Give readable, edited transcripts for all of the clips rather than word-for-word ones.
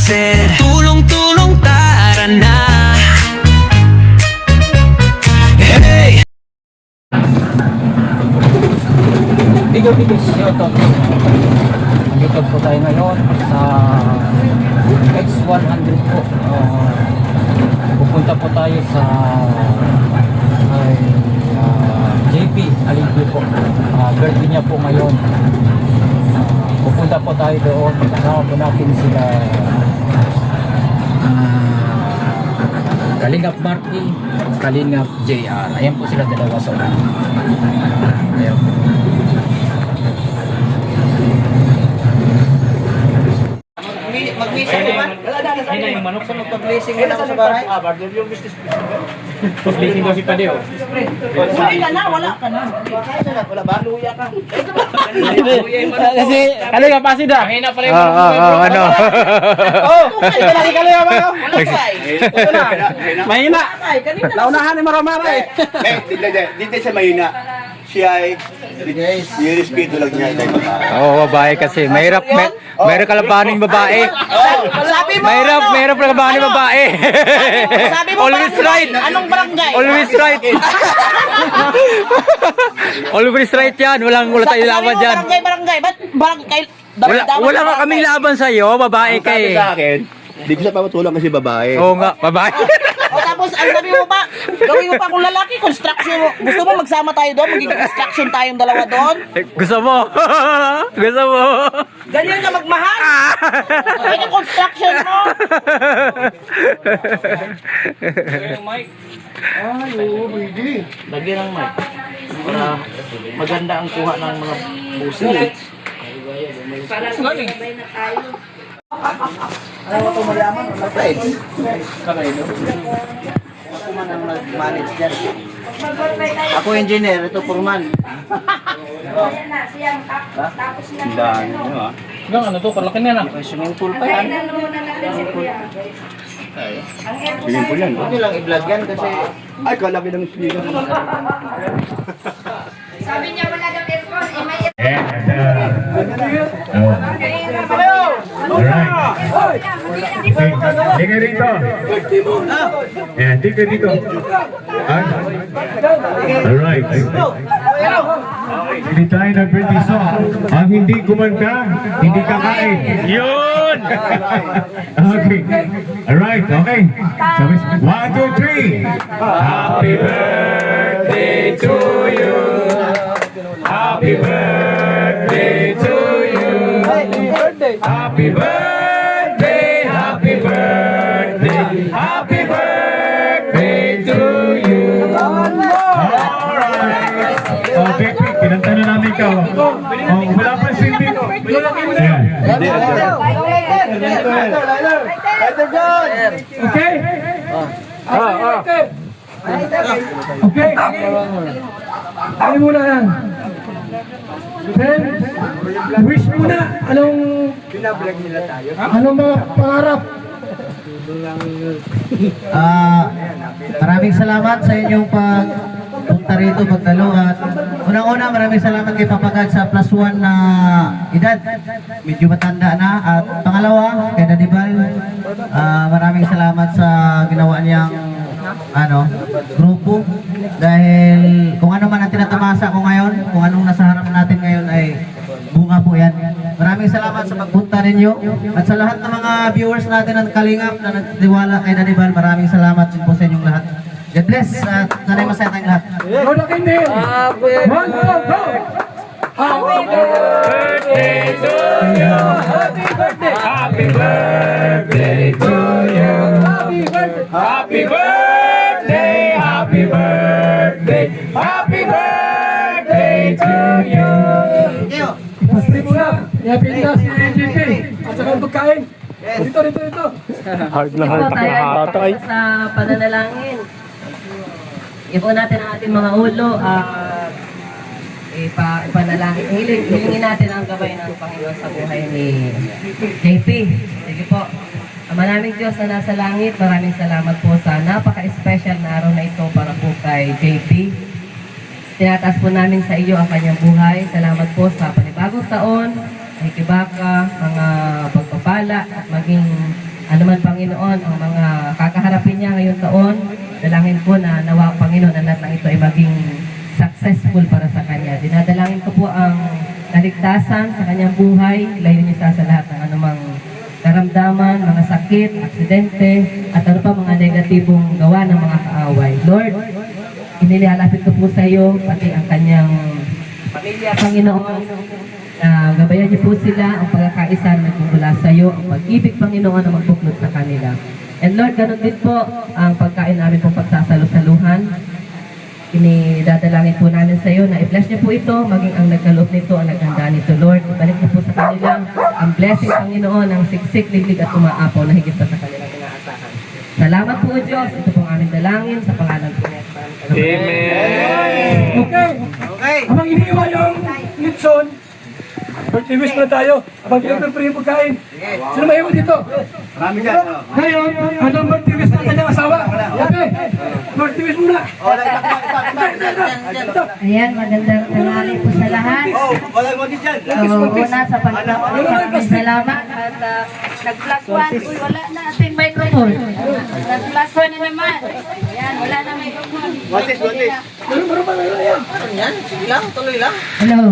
said, tulong-tulong tara na. Hey! Video YouTube. YouTube po tayo ngayon sa X100 po. Pupunta po tayo sa JP Alibio po. Birthday niya po ngayon. Pupunta po tayo doon. Kasama po natin sila Kalingap Marky, Kalingap JR. Ayan po sila dalawa sa ulan. Ayan po. Mag-blessing naman. Ay na yung manok sa Mag-blessing na ako sa bahay. yung business. Blessing daw si Padeo. Huli ka na, wala ka na. Wala ba? Luya ka. Kasi Kalingap Pasid ah. Mahina pala yung manok. Ano? Oh, kasi Kalingap ako. Mahina. Naunahan ni Maramara eh. Dito sa mahina. Siya ay respeto lang niya. Oo, babae kasi. Mahirap kalabanin babae. Sabi mo, Mahirap kalabanin babae. sabi mo, Always right. Anong barangay? Always right. Always right yan. Wala tayong laban dyan. Barangay. Ba't barangay? Wala ka kaming laban sa'yo. Babae ka Sabi eh. sa akin, di ko siya papatulang kasi babae. Oo nga, babae. O tapos, ang sabi mo pa, gawin mo pa kung lalaki, construction mo. Gusto mo magsama tayo doon? Maging construction tayong dalawa doon? Gusto mo? Gusto mo? Ganyan ka magmahal? Ay, yung construction mo? Lagyan ng mic. Para maganda ang kuha ng mga busil. Para sabay na tayo. Ano mo ito mayaman? Ako man ang nag-manage dyan. Ako engineer, ito foreman. Tindahan nyo ha. Yung ano to, kalaki na na. May swimming pool pa yan. Swimming pool yan. Huwag nyo lang i-vlog yan kasi Ay, kalaki ng swimming pool. Sabi niya wala daw aircon, eh may Alright. Tingnan dito. Eh, tingnan dito. Alright. Hindi tayo nag-birthday song. Ang hindi kumanta, hindi kakain. Yun! Okay. Alright, okay. Sabi, 1, 2, 3. Happy birthday to you. Happy birthday to you. Happy birthday, happy birthday, happy birthday to you. Alright. Okay, kinanta na namin ikaw. Oh, wala pa sindi. Ayan. Okay? Okay. Ano muna yan? Then, wish muna. Anong mga pangarap? Maraming salamat sa inyong pagpunta rito, magdalo at unang-una maraming salamat kay Papagad sa +1 na edad, medyo matanda na, at pangalawa kay Dadibal, maraming salamat sa ginawa niyang grupo, dahil kung ano man ang tinatamasa ko ngayon, kung anong nasa harap natin ngayon ay bunga po yan. Maraming salamat sa pagpunta ninyo at sa lahat ng mga viewers natin ng Kalingap na nagtiwala kay Dadibal, maraming salamat din po sa inyong lahat. God bless at sana'y masaya tayong lahat. Happy birthday to you. Happy birthday. Happy birthday to you. Happy birthday. Happy birthday. Happy birthday to you. Pasti mo na. Yapindas ni JP. At saka ang pagkain. Dito. Hard na hard tayo sa pananalangin. Ipo natin ang ating mga ulo. Ipanalangin. Hilingin natin ang gabay ng Panginoon sa buhay ni JP. Sige po. Ama naming Diyos na nasa langit, maraming salamat po sa napaka-special na araw na ito para po kay JP. Tinataas po namin sa iyo ang kanyang buhay. Salamat po sa panibagong taon, ay kibaka, mga pagpapala at maging ano man Panginoon, ang mga kakaharapin niya ngayong taon, dalangin ko na nawa Panginoon ang lahat ng ito ay maging successful para sa kanya. Dinadalangin ko po ang kaligtasan sa kanyang buhay, layo niya sa lahat ng anumang karamdaman, mga sakit, aksidente, at ano pa mga negatibong gawa ng mga kaaway. Lord, inilalapit ko po sa iyo, pati ang kanyang pamilya, Panginoon, na gabayan niyo po sila, ang pagkakaisa na nagmumula sa iyo, ang pag-ibig, Panginoon, na magbuklod sa kanila. And Lord, ganun din po ang pagkain namin pong pagsasalo-saluhan. Inidadalangin po namin sa iyo na i-bless niyo po ito, maging ang nagkaloob nito, ang naghanda nito, Lord. Ibalik niyo po sa kanila ang blessing, Panginoon, ang siksik, liglig at umaapaw na higit pa sa kanilang inaasahan. Salamat po, Diyos. Ito pong aming dalangin sa pangalan po niya. Okay. Okay. Habang iniiwan yung litson, birthday wish muna tayo. Habang pinag-prepare yung pagkain. Sino may iwan dito? Marami dyan. Ngayon, anong birthday wish ng kanyang asawa? Okay. Birthday wish muna. Ayan, magandang tanghali po sa lahat. Wala mo din dyan. Una sa pagkakaroon, salamat at nag-plus one. Uy, wala na ating microphone. Nag-plus one na naman. Ayan, wala na microphone. Watis. Yan, sige lang, tuloy lang. Hello.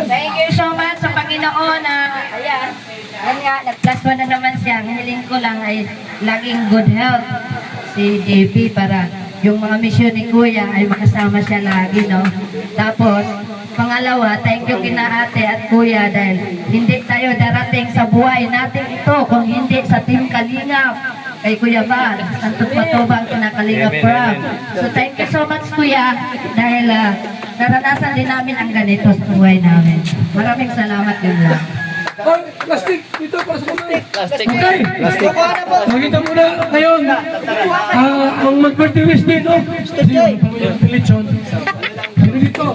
Thank you so much sa Panginoon na, ayan, yan nga, nag-plus one na naman siya. Hiniling ko lang ay laging good health si JP para yung mga misyon ni Kuya ay makasama siya lagi, no? Tapos, pangalawa, thank you kina ate at kuya dahil hindi tayo darating sa buhay natin ito kung hindi sa Team Kalingap kay Kuya Val, Santos Matubang, kina Kalingap Prab. So thank you so much Kuya dahil naranasan din namin ang ganito sa buhay namin. Maraming salamat yun lang. Oh, plastic dito para sa mga. Okay. Makita muna ngayon. Ang mag-birthday wish dito. Si Litson. Sino dito?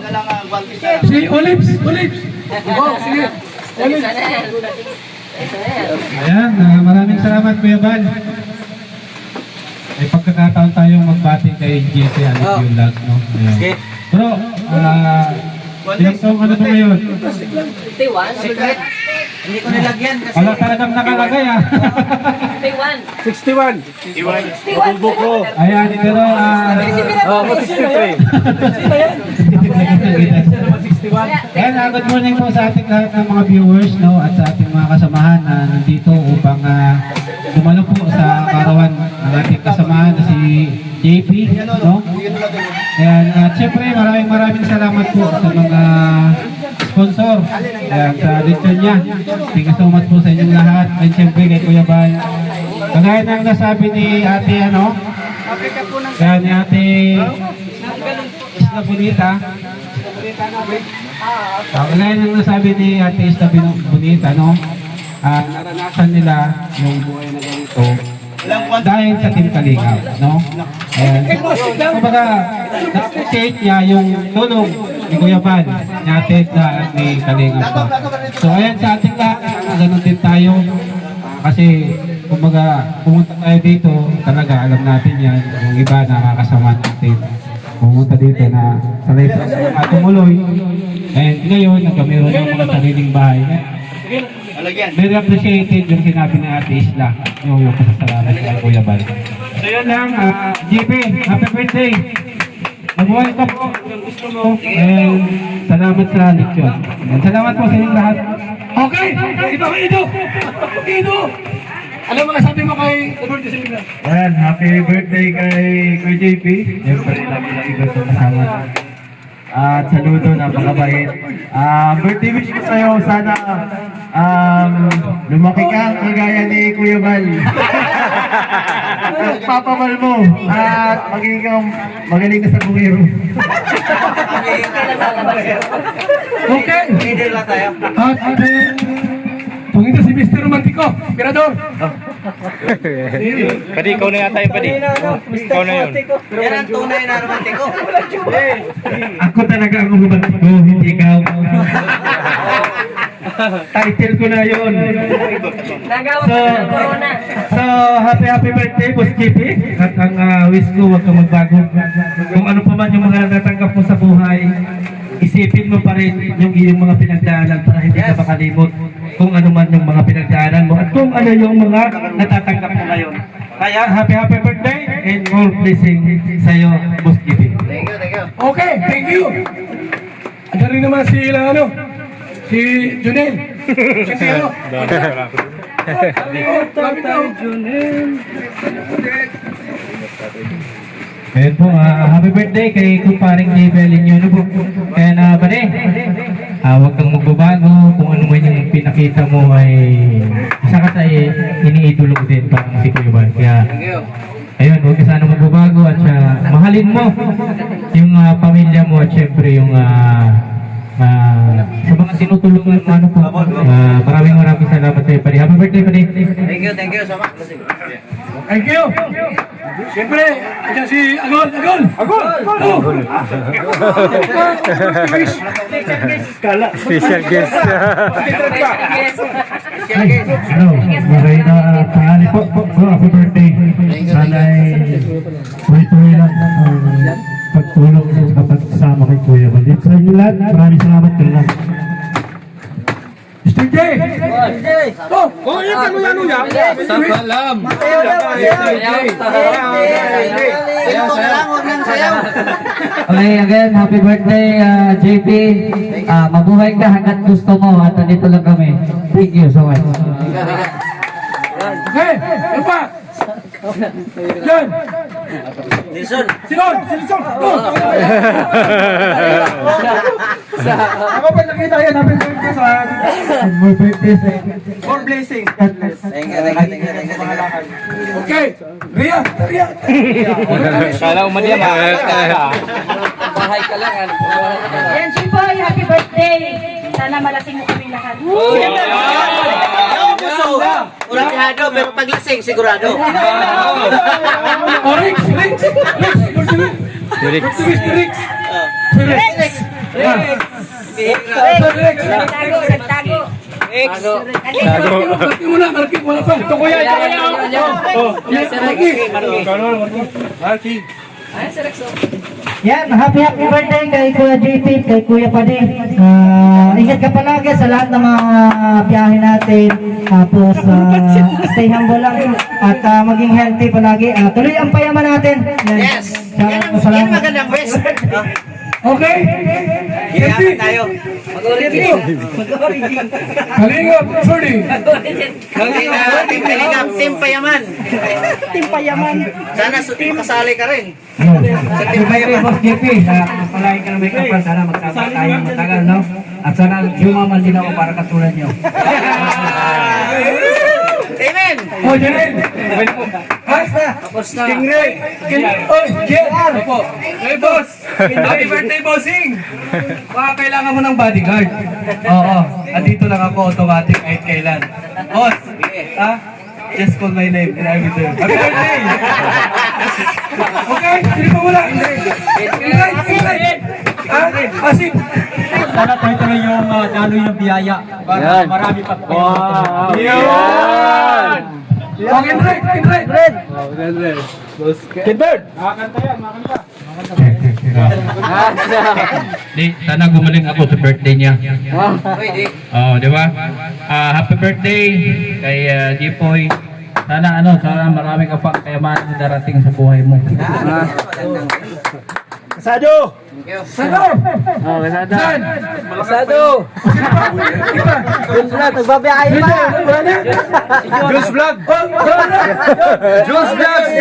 Si Olives. Oh, sige. Olives. Ayan, maraming salamat Kuya Val. May pagkakataon tayong magbati kay JP Alip yung lag, no? Ayan. Bro, ilang taong ano to ngayon? 51. Hindi ko nilagyan kasi. Wala talagang nakalagay 61. Bubog ko. Ayan, pero 63. Ayan, good morning po sa ating lahat ng mga viewers, no, at sa ating mga kasamahan na nandito upang dumalo po sa karawan ng ating kasamahan na si JP, no? Ayan, at syempre maraming salamat po sa mga sponsor. Ayan, sa lechon niya. Thank you so much po sa inyong lahat. And syempre kay Kuya Val. Kagaya ng nasabi ni ate, kaya ni ate Isla Bonita. Kagaya ng nasabi ni ate Isla Bonita, no? Naranasan nila yung buhay na ganito dahil sa Team Kalingap, no? Ayan. Kumbaga, na-appreciate niya yung tulong ni Kuya Val, ni ate at ni Kalingap pa. So ayan, sa ating lahat, ganun din tayo. Kasi, kumbaga, pumunta tayo dito, talaga alam natin yan, yung iba nakakasama natin. Pumunta dito na sanay sa tumuloy. And ngayon, nagkameron ng mga sariling bahay. Very appreciated yung sinabi ni Ate Isla, yung pasasalamat kay Kuya Val. So yun lang, JP, happy birthday! Mabuhay ka po kung gusto mo. And salamat sa leksyon. And salamat po sa inyong lahat. Okay. Ito, Ido. Ano mga sabi mo kay birthday celebrant? Ayan, happy birthday kay Kuya JP. Siyempre, lagi iba sa kasama. At saludo, napakabait. Birthday wish ko sa'yo, sana lumaki ka kagaya ni Kuya Val. Papabal mo at maging kang magaling ka sa bungero. Okay. Leader lang tayo. At kung ito si Mr. Romantico, Mirador. Padi, ikaw na yata yung padi. Ikaw na yun. Yan ang tunay na romantiko. Ako talaga ang romantiko, hindi ikaw. Title ko na yun. So happy birthday, Boss JP. At ang wish ko, huwag kang magbago. Kung ano pa man yung mga natanggap mo sa buhay, isipin mo pa rin yung iyong mga pinagdaanan para hindi ka makalimot kung ano man yung mga pinagdaanan mo at kung ano yung mga natatanggap mo ngayon. Kaya happy birthday and more blessing sa'yo, Boss JP. Thank you. Okay, thank you. Ano rin naman si si Junel. Si ano? Ayan po, happy birthday kay kumparing Gabriel Inyo po. And bade, huwag kang magbabago kung ano man yung pinakita mo ay isa ka sa iniidolo ko din parang si Kuya Bal. Kaya, ayun, huwag ka sana magbabago at mahalin mo yung pamilya mo at syempre yung sa mga tinutulungan mo ano po. Maraming salamat sa iyo. Happy birthday, pare. Thank you so much. Thank you. Siyempre, ayan si Agol. Special guest. Hello, maray na pangalan po. Happy birthday. Sana ay tuloy-tuloy lang ang pagtulong sa pagsama kay Kuya Bal. Sa inyo lahat, maraming salamat ka lang. Mr. J! Oh, yan ka mo yan. Salam. Okay, again, happy birthday, JP. Mabuhay ka hanggat gusto mo at nandito lang kami. Thank you so much. Okay, ano pa? Yan! Silson! Ako pa nakita yan, happy birthday sa More birthdays. more blessing. Thank you. Okay, Ria! Kala umadiya Yan, Chipoy, happy birthday. Sana malasing mo kami lahat. Urangado, pero paglasing, sigurado. Rex! Nagtago. Marking mo na pa. Ito kuya. Yan, happy birthday kay Kuya JP, kay Kuya Padi. Ingat ka palagi sa lahat ng mga biyahe natin. Tapos, stay humble lang at maging healthy palagi. Tuloy ang payaman natin. Yan. Yan ang magandang best. Okay? Hirapan tayo. Kalingap, sorry. Team Payaman. Sana makasali ka rin. Happy birthday, Boss JP. Palagi ka na may kapal. Sana magsama tayo ng matagal, no? At sana yumaman din ako para katulad nyo. Amen. Oh, Janine. Stingray. Oh, JR. Hey, boss. Happy birthday, bossing. Baka kailangan mo ng bodyguard. Oo. Andito lang ako, automatic, kahit kailan. Boss. Ha? Just call my name and I will do it. Happy birthday. Okay, sino pa wala? Ingrid. Ha? Asin. Sana tuloy yung daloy ng biyaya. Para marami pa po. Yan! Okay, Ingrid. Kidbird! Sana gumaling ako sa birthday niya. Oh, di ba? Happy birthday kay Jipoy. Sana marami ka pa kayamanan na darating sa buhay mo. Sado. Oh, kasada. Saan? Masado! Nagbabiyahe pa! Juice vlog. Juice Vlogs!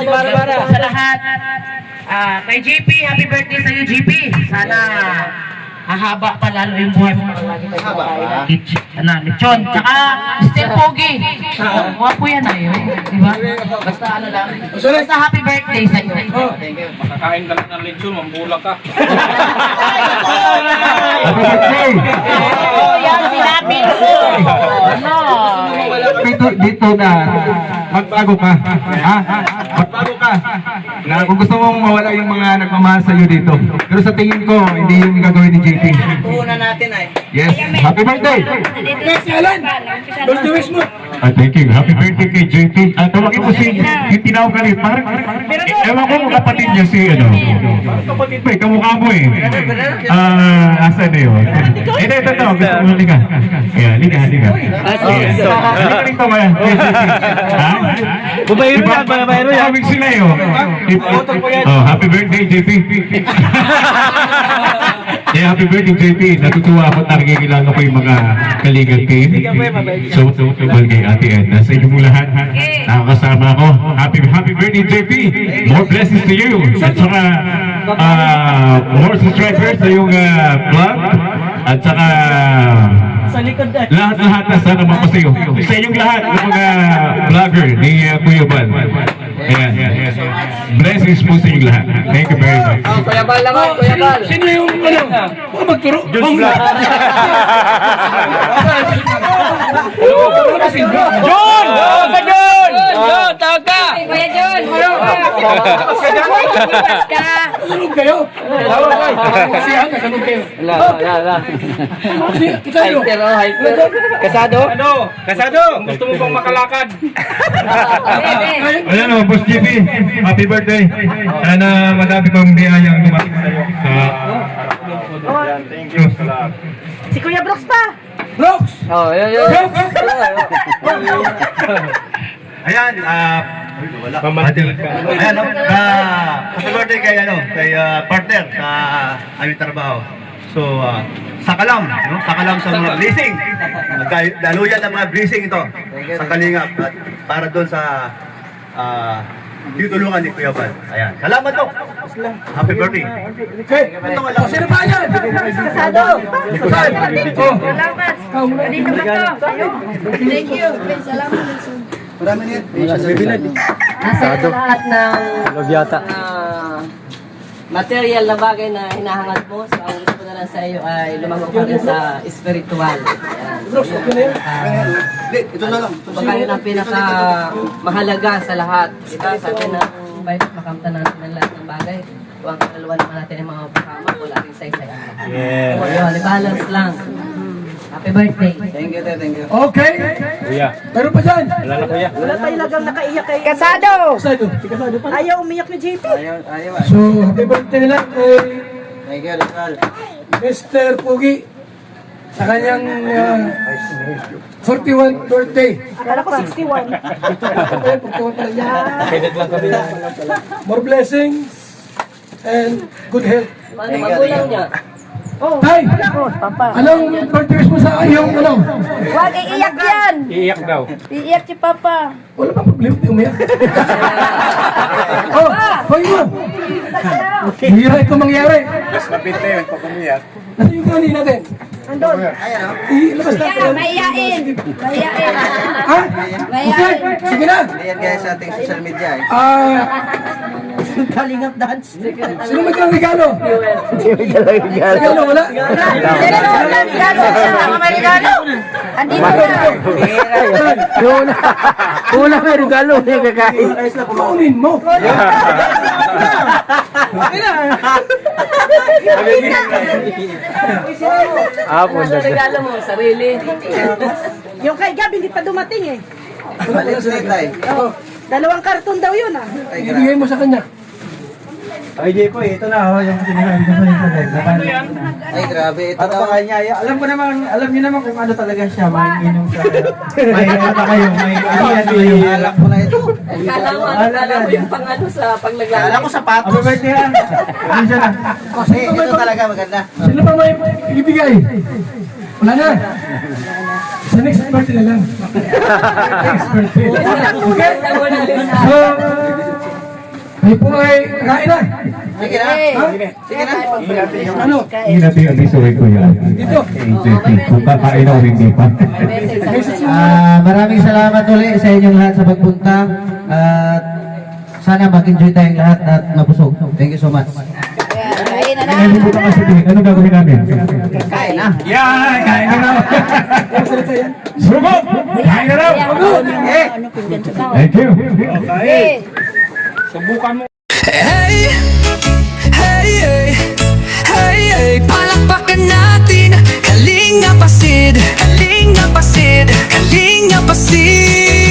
Para sa lahat. Kay JP, happy birthday sa iyo, JP. Sana hahaba pa lalo yung buhay mo. Lechon. Tsaka, still pogi. Wapo yan ay. Diba? Basta ano lang. Basta happy birthday sa iyo. Makakain ka lang ng lechon, mambula ka. Happy birthday! Oh, yan sinabi ko. Ano? Dito na, magbago ka. Ha? Magbago ka. Na kung gusto mong mawala yung mga nagmamahal sa iyo dito. Pero sa tingin ko, hindi yung gagawin ni JP. Una natin ay. Yes, happy birthday! Next, Alan. Birthday wish mo. Thank you. Happy birthday kay JP. Tawagin mo si yung tinawag ka rin. Parang, ewan ko kung kapatid niya si, kapatid mo kamukha mo eh. Asa na yun? Ito, gusto mo, halika. Ayan, halika. Halika rin to kaya. Ha? Bumayro yan, bumayro yan. Sabing sila eh. Happy birthday, JP. Yeah, happy birthday, JP. Natutuwa ako nakikilala ko yung mga Kalinga team. So, tubal kay Ate Edna. Sa inyong lahat, nakakasama ako. Happy birthday, JP. More blessings to you. At saka, more subscribers sa iyong vlog. At saka, lahat na sana mapasayo. Sa inyong lahat, ng mga vlogger ni Kuya Bal. Ayan. Blessings po sa inyong lahat. Thank you very much. Kuya Bal naman, Kuya Bal. Sino yung, mga magturo? John! Tawag ka! Kuya John! Kasunod kayo? Kasihan, kasunod kayo. Kasado! Gusto mo bang makalakad? Ayan o, Boss JP. Happy birthday. Sana madami pang biyayang dumating sa iyo. Si Kuya Brooks pa! Brooks! Ayan, Ayan, happy birthday kay, partner sa aming trabaho. So, sakalam sa mga blessing. Daluyan ng mga blessing ito sa Kalingap at para doon sa tutulungan ni Kuya Bal. Ayan, salamat to. Happy birthday. Okay, sino pa yan? Kasado! Salamat! Dito ba to? Thank you. Salamat. Nasa lahat ng Lobyata. material na bagay na hinahangad mo. So, ang gusto ko na lang sa iyo ay lumango ka rin sa spiritual. Ito na lang. Baka yun ang pinaka mahalaga sa lahat. Diba? Sabi ng Bible, makamtan natin ng lahat ng bagay. Huwag kaluluwa naman natin yung mga pakama. Wala rin saysay ang lahat. So, yun, balance lang. Happy birthday. Thank you. Okay. Kuya. Meron pa dyan? Wala na kuya. Wala tayo lagang nakaiyak kay Kasado! Kasado. Si Kasado pa. Ayaw umiyak ni JP. So, happy birthday nila kay Thank you, Rizal. Mr. Pugi sa kanyang 41st birthday. Akala ko 61. Ayan, 41 pala niya. Kailan lang kami. More blessings and good health. Paano magulang niya? Tay! Anong birthday wish mo sa iyong Huwag iiyak yan! Iiyak daw. Iiyak si Papa. Wala pang problema, di umiyak. Hoy mo! Hira ito mangyari. Mas mapit na yun, pag umiyak. Ano yung gani natin? Andun. Ilabas natin. Yeah, mahiyain. Mahiyain. Ha? Okay, Mahiyain. sige na. Ayan guys sa ating social media. Kalingap dance. Sino may dalang regalo? Regalo, wala? Sino naman ang regalo siya? Ang may regalo? Andito na. Una may regalo niya kakain. Paunin mo. Ano regalo mo? Sarili? Yung kay Gab, hindi pa dumating eh. Balik na tayo. Oo. 2 karton daw yun ah. Ibigay mo sa kanya. Ay, Jepo, ito na yung sinasabi ko sa internet. Ay, grabe. Ito daw kanya. Alam niyo naman kung ano talaga siya. May inom siya. May ano kayo. May aliyan kayo. Alam ko na ito. Kala mo yung pangano sa paglaglalay. Alam ko sapatos. Happy birthday ha. Ano siya na? Kasi ito talaga maganda. Sino pa may ibigay? Wala na. Sa next birthday na lang. Next birthday. Okay? So, may po ay kain na. Sige na. Sige na. Ano? Hindi natin abisuhin ko yan. Dito. JP, kung kakain ako hindi pa. Maraming salamat ulit sa inyong lahat sa pagpunta. At sana mag-enjoy tayong lahat at mabusog. Thank you so much. Kain na na. Ano po naman sabihin? Ano gagawin namin? Kain na. Yan! Kain na raw! Sugod! Kain na raw! Thank you! Hey, hey, hey, hey, hey, palakpakan natin, Kalinga Pasid, Kalinga Pasid, Kalinga Pasid.